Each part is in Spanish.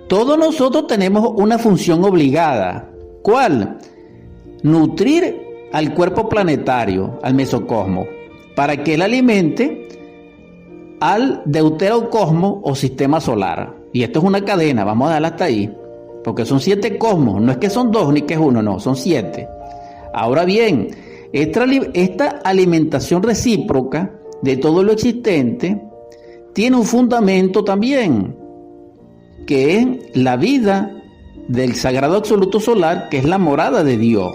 Todos nosotros tenemos una función obligada. ¿Cuál? Nutrir al cuerpo planetario, al mesocosmo, para que él alimente al deuterocosmo o sistema solar. Y esto es una cadena, vamos a darla hasta ahí, porque son 7 cosmos, no es que son 2 ni que es 1, no, son 7. Ahora bien, esta alimentación recíproca de todo lo existente tiene un fundamento también, que es la vida del sagrado absoluto solar, que es la morada de Dios.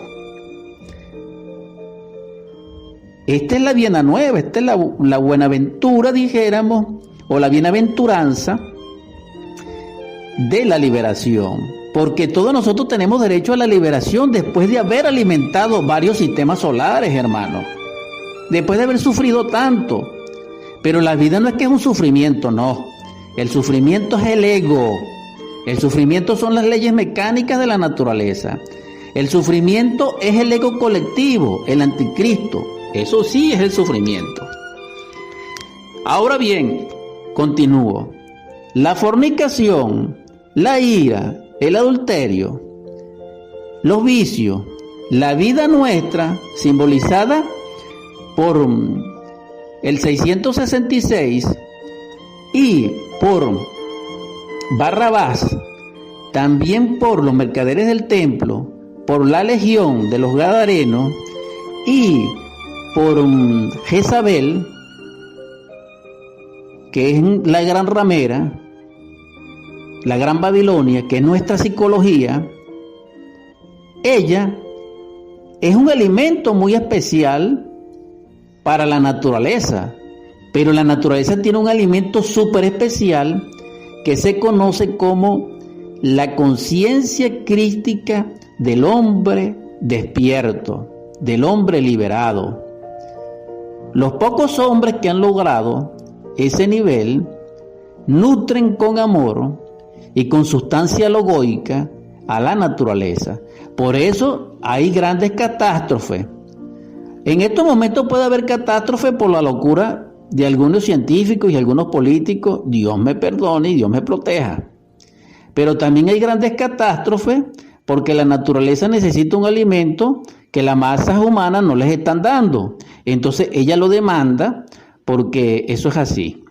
Esta es la Viena Nueva, esta es la buenaventura, dijéramos, o la bienaventuranza de la liberación. Porque todos nosotros tenemos derecho a la liberación después de haber alimentado varios sistemas solares, hermanos. Después de haber sufrido tanto. Pero la vida no es que es un sufrimiento, no. El sufrimiento es el ego. El sufrimiento son las leyes mecánicas de la naturaleza. El sufrimiento es el ego colectivo, el anticristo. Eso sí es el sufrimiento. Ahora bien, continúo. La fornicación, la ira, el adulterio, los vicios, la vida nuestra, simbolizada por el 666 y por Barrabás, también por los mercaderes del templo, por la legión de los gadarenos y por Jezabel, que es la gran ramera, la gran Babilonia, que es nuestra psicología. Ella es un alimento muy especial para la naturaleza, pero la naturaleza tiene un alimento súper especial que se conoce como la conciencia crística del hombre despierto, del hombre liberado. Los pocos hombres que han logrado ese nivel nutren con amor y con sustancia logoica a la naturaleza. Por eso hay grandes catástrofes. En estos momentos puede haber catástrofes por la locura de algunos científicos y algunos políticos. Dios me perdone y Dios me proteja. Pero también hay grandes catástrofes porque la naturaleza necesita un alimento que las masas humanas no les están dando. Entonces ella lo demanda porque eso es así.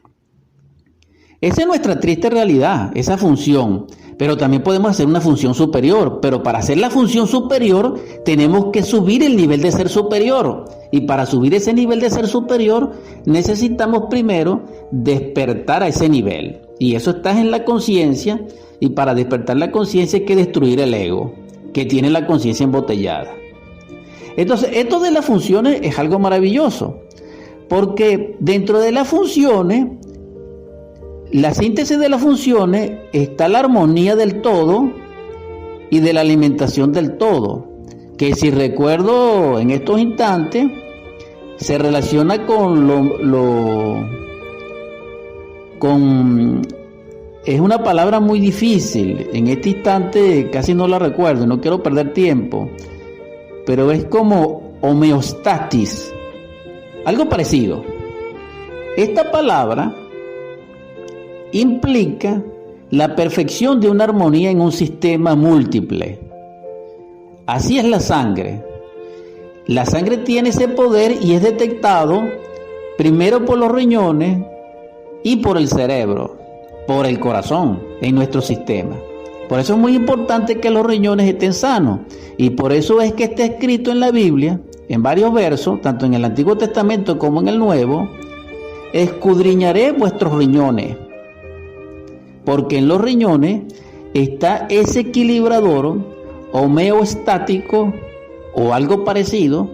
Esa es nuestra triste realidad, esa función. Pero también podemos hacer una función superior. Pero para hacer la función superior tenemos que subir el nivel de ser superior. Y para subir ese nivel de ser superior necesitamos primero despertar a ese nivel. Y eso está en la conciencia. Y para despertar la conciencia hay que destruir el ego, que tiene la conciencia embotellada. Entonces, esto de las funciones es algo maravilloso. Porque dentro de las funciones, la síntesis de las funciones, está la armonía del todo y de la alimentación del todo, que si recuerdo en estos instantes se relaciona con es una palabra muy difícil, en este instante casi no la recuerdo, no quiero perder tiempo, pero es como homeostasis, algo parecido. Esta palabra implica la perfección de una armonía en un sistema múltiple. Así es la sangre. La sangre tiene ese poder y es detectado primero por los riñones y por el cerebro, por el corazón en nuestro sistema. Por eso es muy importante que los riñones estén sanos y por eso es que está escrito en la Biblia, en varios versos, tanto en el Antiguo Testamento como en el Nuevo: escudriñaré vuestros riñones. Porque en los riñones está ese equilibrador homeostático o algo parecido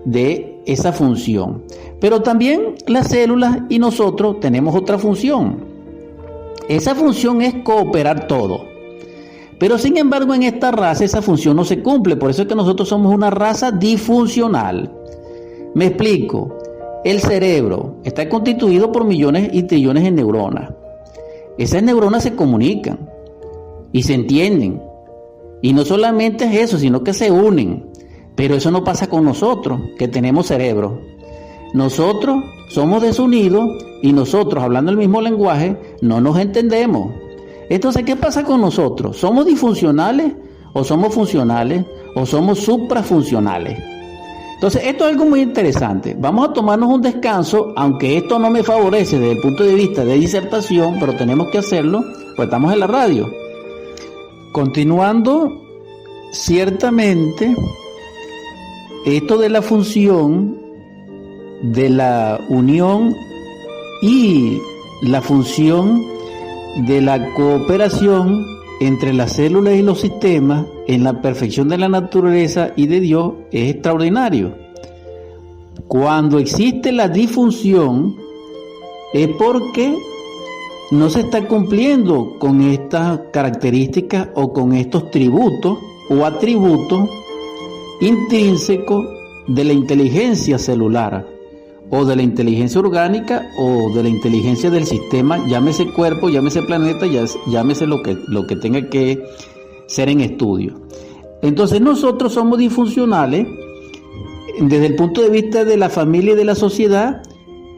de esa función. Pero también las células y nosotros tenemos otra función. Esa función es cooperar todo. Pero sin embargo en esta raza esa función no se cumple. Por eso es que nosotros somos una raza disfuncional. Me explico. El cerebro está constituido por millones y trillones de neuronas. Esas neuronas se comunican y se entienden. Y no solamente es eso, sino que se unen. Pero eso no pasa con nosotros, que tenemos cerebro. Nosotros somos desunidos y nosotros, hablando el mismo lenguaje, no nos entendemos. Entonces, ¿qué pasa con nosotros? ¿Somos disfuncionales o somos funcionales o somos suprafuncionales? Entonces, esto es algo muy interesante. Vamos a tomarnos un descanso, aunque esto no me favorece desde el punto de vista de disertación, pero tenemos que hacerlo, pues estamos en la radio. Continuando, ciertamente, esto de la función, de la unión y la función de la cooperación entre las células y los sistemas en la perfección de la naturaleza y de Dios es extraordinario. Cuando existe la disfunción es porque no se está cumpliendo con estas características o con estos tributos o atributos intrínsecos de la inteligencia celular o de la inteligencia orgánica o de la inteligencia del sistema, llámese cuerpo, llámese planeta, llámese lo que tenga que ser en estudio. Entonces nosotros somos disfuncionales desde el punto de vista de la familia y de la sociedad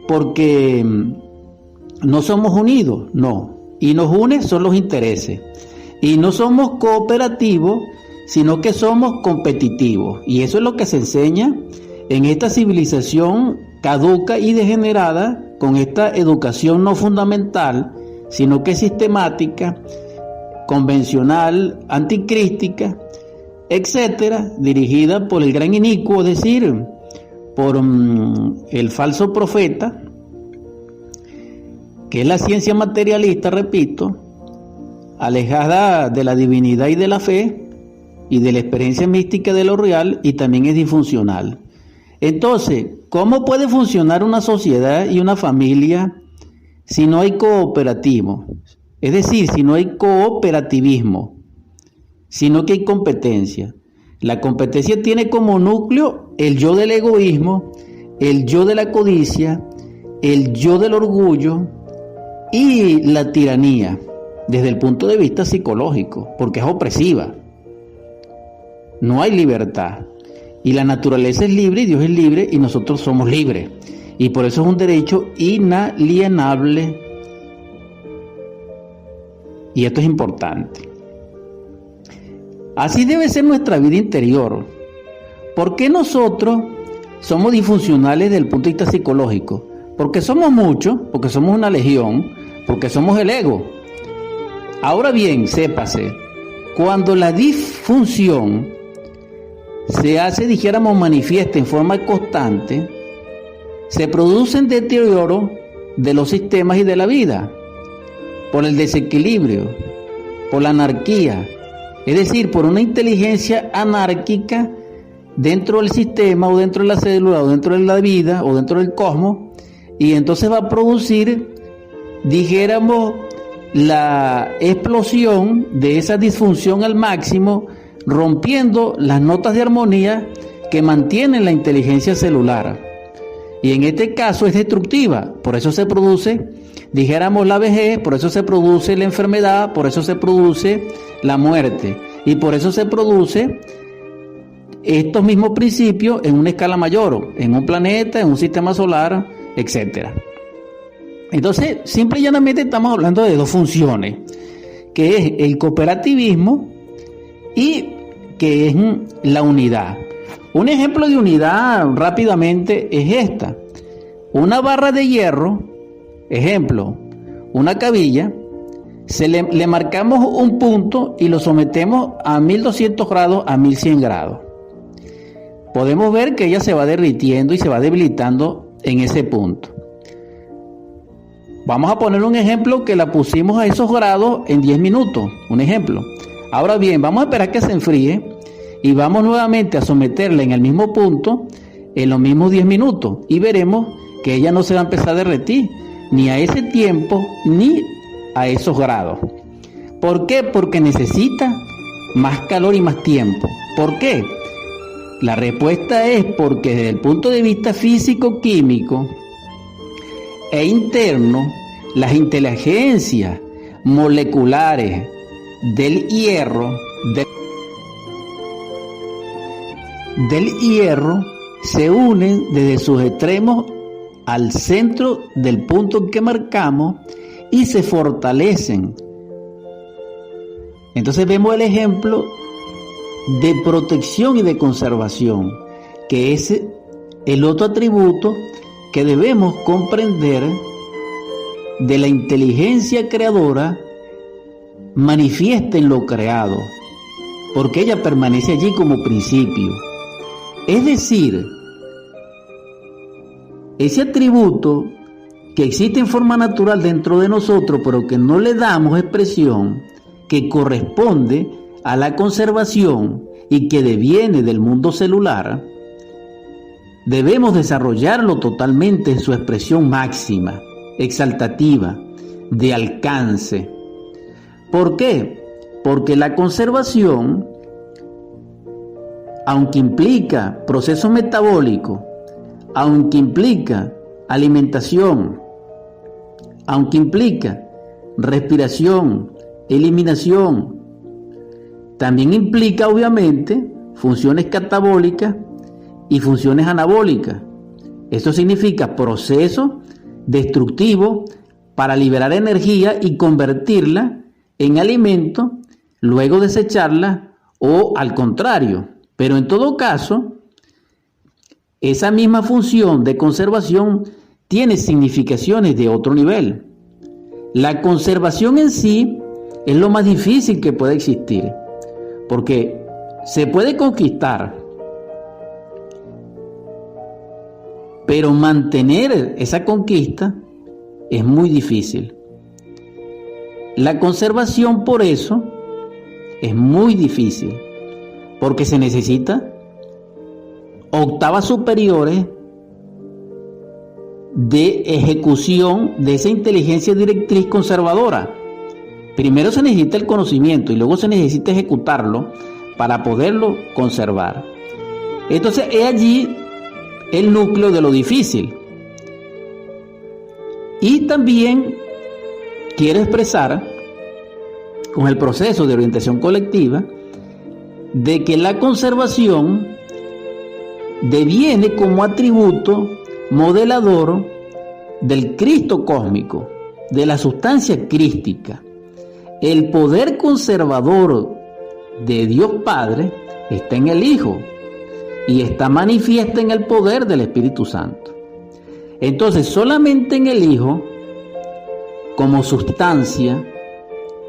porque no somos unidos, no, y nos une son los intereses, y no somos cooperativos, sino que somos competitivos, y eso es lo que se enseña en esta civilización caduca y degenerada, con esta educación no fundamental, sino que sistemática, convencional, anticrística, etcétera, dirigida por el gran inicuo, es decir, por el falso profeta, que es la ciencia materialista, repito, alejada de la divinidad y de la fe y de la experiencia mística de lo real, y también es disfuncional. Entonces, ¿cómo puede funcionar una sociedad y una familia si no hay cooperativo? Es decir, si no hay cooperativismo, sino que hay competencia. La competencia tiene como núcleo el yo del egoísmo, el yo de la codicia, el yo del orgullo y la tiranía, desde el punto de vista psicológico, porque es opresiva. No hay libertad. Y la naturaleza es libre y Dios es libre y nosotros somos libres. Y por eso es un derecho inalienable. Y esto es importante. Así debe ser nuestra vida interior. ¿Por qué nosotros somos disfuncionales desde el punto de vista psicológico? Porque somos muchos, porque somos una legión, porque somos el ego. Ahora bien, sépase, cuando la disfunción se hace, dijéramos, manifiesta en forma constante, se produce un deterioro de los sistemas y de la vida, por el desequilibrio, por la anarquía, es decir, por una inteligencia anárquica dentro del sistema o dentro de la célula o dentro de la vida o dentro del cosmos, y entonces va a producir, dijéramos, la explosión de esa disfunción al máximo, rompiendo las notas de armonía que mantienen la inteligencia celular. Y en este caso es destructiva, por eso se produce, dijéramos, la vejez, por eso se produce la enfermedad, por eso se produce la muerte, y por eso se produce estos mismos principios en una escala mayor, en un planeta, en un sistema solar, etc. Entonces, simple y llanamente estamos hablando de dos funciones, que es el cooperativismo y que es la unidad. Un ejemplo de unidad rápidamente es esta: una barra de hierro, ejemplo, una cabilla, le marcamos un punto y lo sometemos a 1200 grados, a 1100 grados. Podemos ver que ella se va derritiendo y se va debilitando en ese punto. Vamos a poner un ejemplo que la pusimos a esos grados en 10 minutos, un ejemplo. Ahora bien, vamos a esperar que se enfríe y vamos nuevamente a someterla en el mismo punto en los mismos 10 minutos y veremos que ella no se va a empezar a derretir ni a ese tiempo ni a esos grados. ¿Por qué? Porque necesita más calor y más tiempo. ¿Por qué? La respuesta es porque desde el punto de vista físico-químico e interno, las inteligencias moleculares del hierro se unen desde sus extremos al centro del punto que marcamos y se fortalecen Entonces vemos el ejemplo de protección y de conservación, que es el otro atributo que debemos comprender de la inteligencia creadora manifiesta en lo creado, porque ella permanece allí como principio. Es decir, ese atributo que existe en forma natural dentro de nosotros, pero que no le damos expresión, que corresponde a la conservación y que deviene del mundo celular, debemos desarrollarlo totalmente en su expresión máxima, exaltativa, de alcance. ¿Por qué? Porque la conservación, aunque implica proceso metabólico, aunque implica alimentación, aunque implica respiración, eliminación, también implica obviamente funciones catabólicas y funciones anabólicas. Esto significa proceso destructivo para liberar energía y convertirla en alimento, luego desecharla o al contrario. Pero en todo caso, esa misma función de conservación tiene significaciones de otro nivel. La conservación en sí es lo más difícil que puede existir, porque se puede conquistar, pero mantener esa conquista es muy difícil. La conservación, por eso, es muy difícil, porque se necesita octavas superiores de ejecución de esa inteligencia directriz conservadora. Primero se necesita el conocimiento y luego se necesita ejecutarlo para poderlo conservar. Entonces es allí el núcleo de lo difícil. Y también quiero expresar con el proceso de orientación colectiva de que la conservación deviene como atributo modelador del Cristo cósmico, de la sustancia crística. El poder conservador de Dios Padre está en el Hijo y está manifiesta en el poder del Espíritu Santo. Entonces, solamente en el Hijo, como sustancia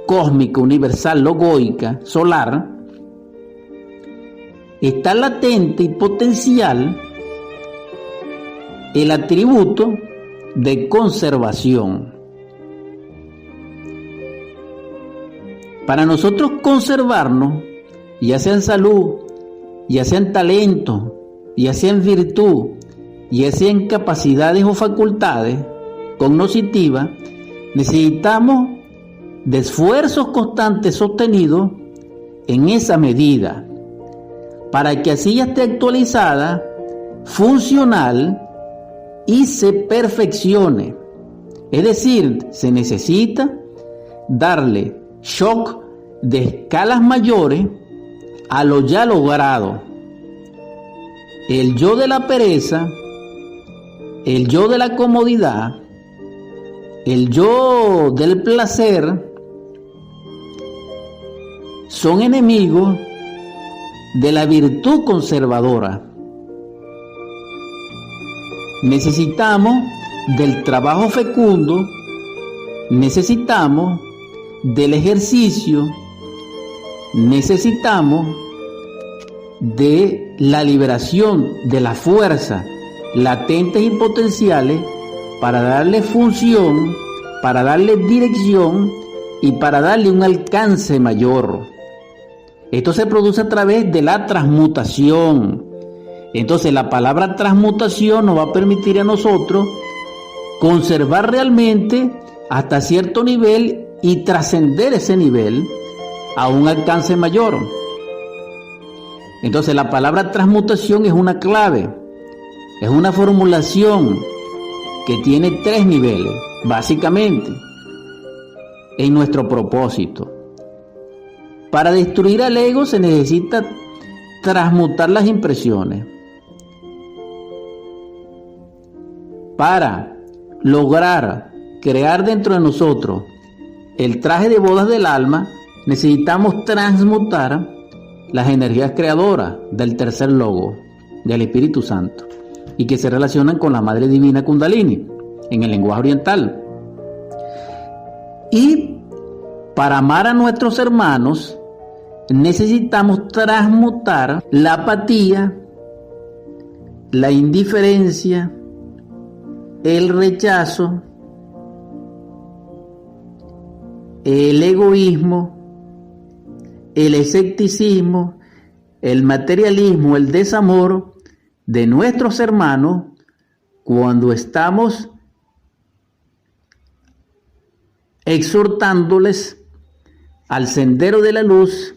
cósmica, universal, logoica, solar, está latente y potencial el atributo de conservación. Para nosotros conservarnos, ya sea en salud, ya sea en talento, ya sea en virtud, ya sea en capacidades o facultades cognitivas, necesitamos de esfuerzos constantes sostenidos en esa medida, para que así esté actualizada, funcional y se perfeccione. Es decir, se necesita darle shock de escalas mayores a lo ya logrado. El yo de la pereza, el yo de la comodidad, el yo del placer son enemigos de la virtud conservadora. Necesitamos del trabajo fecundo, necesitamos del ejercicio, necesitamos de la liberación de la fuerza latentes y potenciales para darle función, para darle dirección y para darle un alcance mayor. Esto se produce a través de la transmutación. Entonces la palabra transmutación nos va a permitir a nosotros conservar realmente hasta cierto nivel y trascender ese nivel a un alcance mayor. Entonces la palabra transmutación es una clave, es una formulación que tiene 3 niveles, básicamente, en nuestro propósito. Para destruir al ego se necesita transmutar las impresiones. Para lograr crear dentro de nosotros el traje de bodas del alma, necesitamos transmutar las energías creadoras del tercer logo, del Espíritu Santo, y que se relacionan con la Madre Divina Kundalini en el lenguaje oriental. Y para amar a nuestros hermanos necesitamos transmutar la apatía, la indiferencia, el rechazo, el egoísmo, el escepticismo, el materialismo, el desamor de nuestros hermanos cuando estamos exhortándoles al sendero de la luz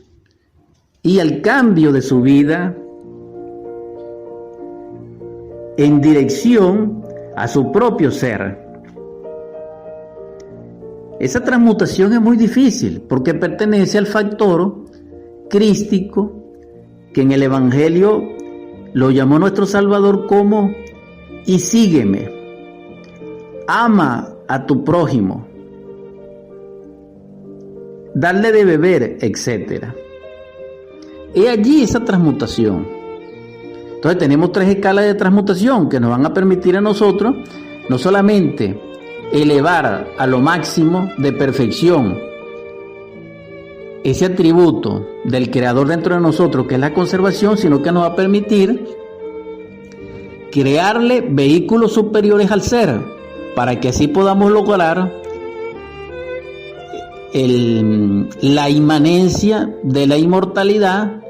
y al cambio de su vida en dirección a su propio ser. Esa transmutación es muy difícil porque pertenece al factor crístico que en el Evangelio lo llamó nuestro Salvador como "y sígueme", ama a tu prójimo, darle de beber, etc. He allí esa transmutación. Entonces tenemos 3 escalas de transmutación que nos van a permitir a nosotros no solamente elevar a lo máximo de perfección ese atributo del Creador dentro de nosotros, que es la conservación, sino que nos va a permitir crearle vehículos superiores al ser, para que así podamos lograr la inmanencia de la inmortalidad,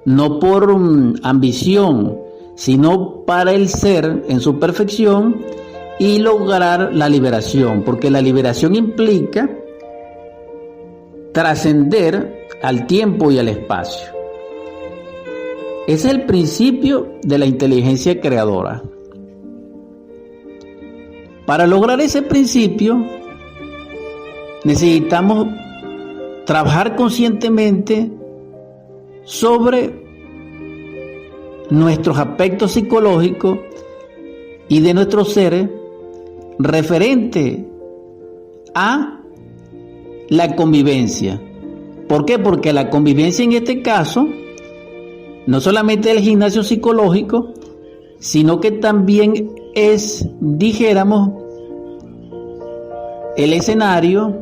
no por ambición, sino para el ser en su perfección, y lograr la liberación, porque la liberación implica trascender al tiempo y al espacio. Ese es el principio de la inteligencia creadora. Para lograr ese principio necesitamos trabajar conscientemente sobre nuestros aspectos psicológicos y de nuestros seres referente a la convivencia. ¿Por qué? Porque la convivencia en este caso no solamente es el gimnasio psicológico, sino que también es, dijéramos, el escenario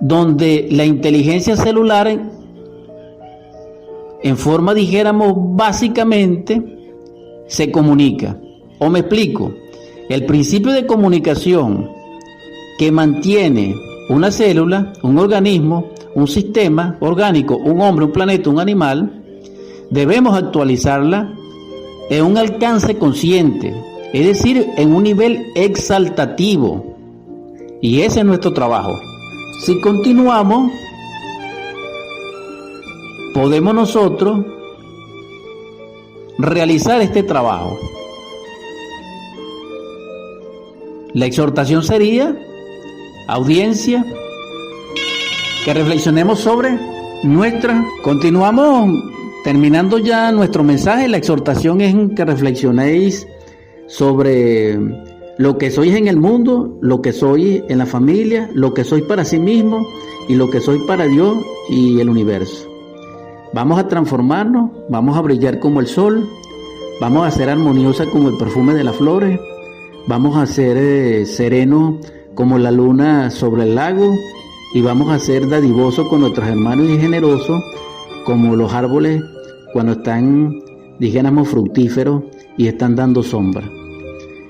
donde la inteligencia celular en forma, dijéramos, básicamente se comunica. O me explico, el principio de comunicación que mantiene una célula, un organismo, un sistema orgánico, un hombre, un planeta, un animal, debemos actualizarla en un alcance consciente, es decir, en un nivel exaltativo. Y ese es nuestro trabajo. Si continuamos, podemos nosotros realizar este trabajo. La exhortación sería, audiencia, que reflexionemos sobre continuamos terminando ya nuestro mensaje. La exhortación es que reflexionéis sobre lo que sois en el mundo, lo que sois en la familia, lo que sois para sí mismo y lo que sois para Dios y el universo. Vamos a transformarnos, vamos a brillar como el sol, vamos a ser armoniosa como el perfume de las flores, vamos a ser serenos como la luna sobre el lago, y vamos a ser dadivosos con nuestros hermanos y generosos como los árboles cuando están, dijéramos, fructíferos y están dando sombra.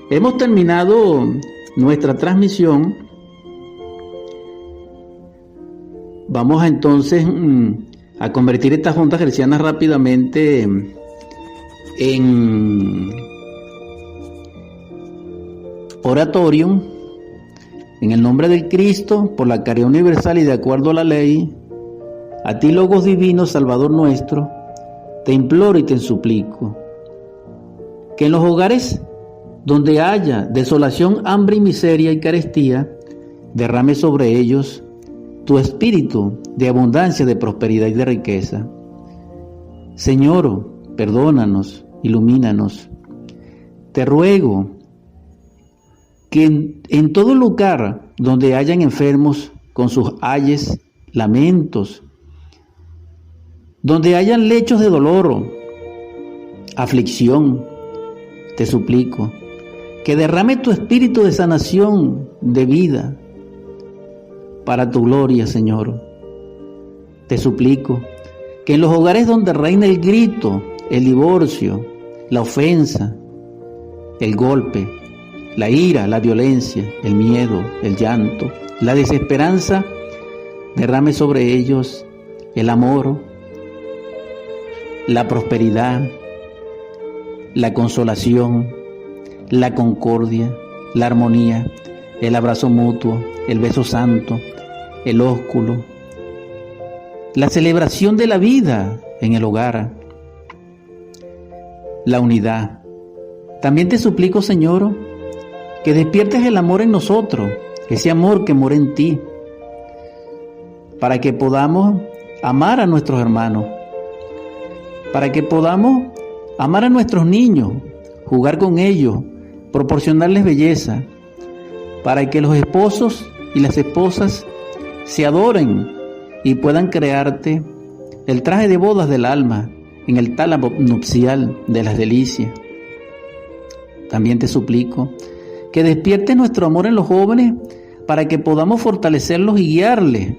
Hemos terminado nuestra transmisión. Vamos entonces a convertir estas juntas gercianas rápidamente en oratorium. En el nombre del Cristo, por la caridad universal y de acuerdo a la ley, a ti, Logos divino, Salvador nuestro, te imploro y te suplico que en los hogares donde haya desolación, hambre y miseria y carestía, derrame sobre ellos tu espíritu de abundancia, de prosperidad y de riqueza. Señor, perdónanos, ilumínanos. Te ruego que en todo lugar donde hayan enfermos con sus ayes, lamentos, donde hayan lechos de dolor, aflicción, te suplico que derrame tu espíritu de sanación, de vida, para tu gloria, Señor. Te suplico que en los hogares donde reina el grito, el divorcio, la ofensa, el golpe, la ira, la violencia, el miedo, el llanto, la desesperanza, derrame sobre ellos el amor, la prosperidad, la consolación, la concordia, la armonía, el abrazo mutuo, el beso santo, el ósculo, la celebración de la vida en el hogar, la unidad. También te suplico, Señor, que despiertes el amor en nosotros, ese amor que mora en ti, para que podamos amar a nuestros hermanos, para que podamos amar a nuestros niños, jugar con ellos, proporcionarles belleza, para que los esposos y las esposas se adoren y puedan crearte el traje de bodas del alma en el tálamo nupcial de las delicias. También te suplico que despiertes nuestro amor en los jóvenes para que podamos fortalecerlos y guiarles.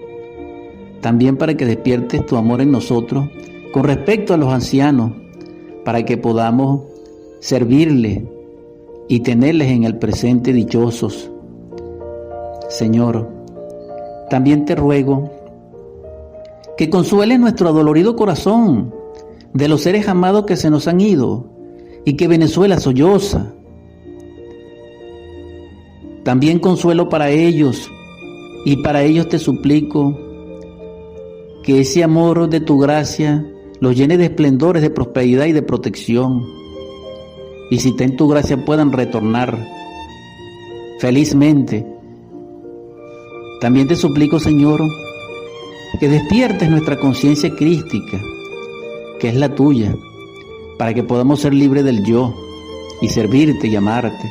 También para que despiertes tu amor en nosotros con respecto a los ancianos, para que podamos servirles y tenerles en el presente dichosos. Señor, también te ruego que consueles nuestro adolorido corazón de los seres amados que se nos han ido y que Venezuela solloza. También consuelo para ellos, y para ellos te suplico que ese amor de tu gracia los llene de esplendores, de prosperidad y de protección. Y si está en tu gracia puedan retornar felizmente. También te suplico, Señor, que despiertes nuestra conciencia crística, que es la tuya, para que podamos ser libres del yo y servirte y amarte.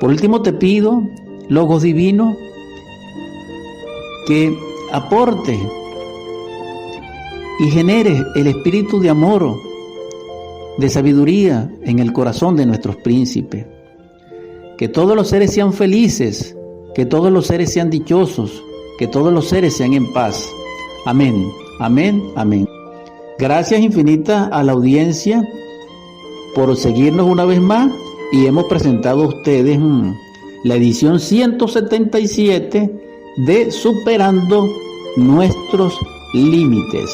Por último te pido, Logos Divino, que aporte y genere el espíritu de amor, de sabiduría en el corazón de nuestros príncipes. Que todos los seres sean felices, que todos los seres sean dichosos, que todos los seres sean en paz. Amén, amén, amén. Gracias infinitas a la audiencia por seguirnos una vez más, y hemos presentado a ustedes la edición 177 de Superando Nuestros Límites.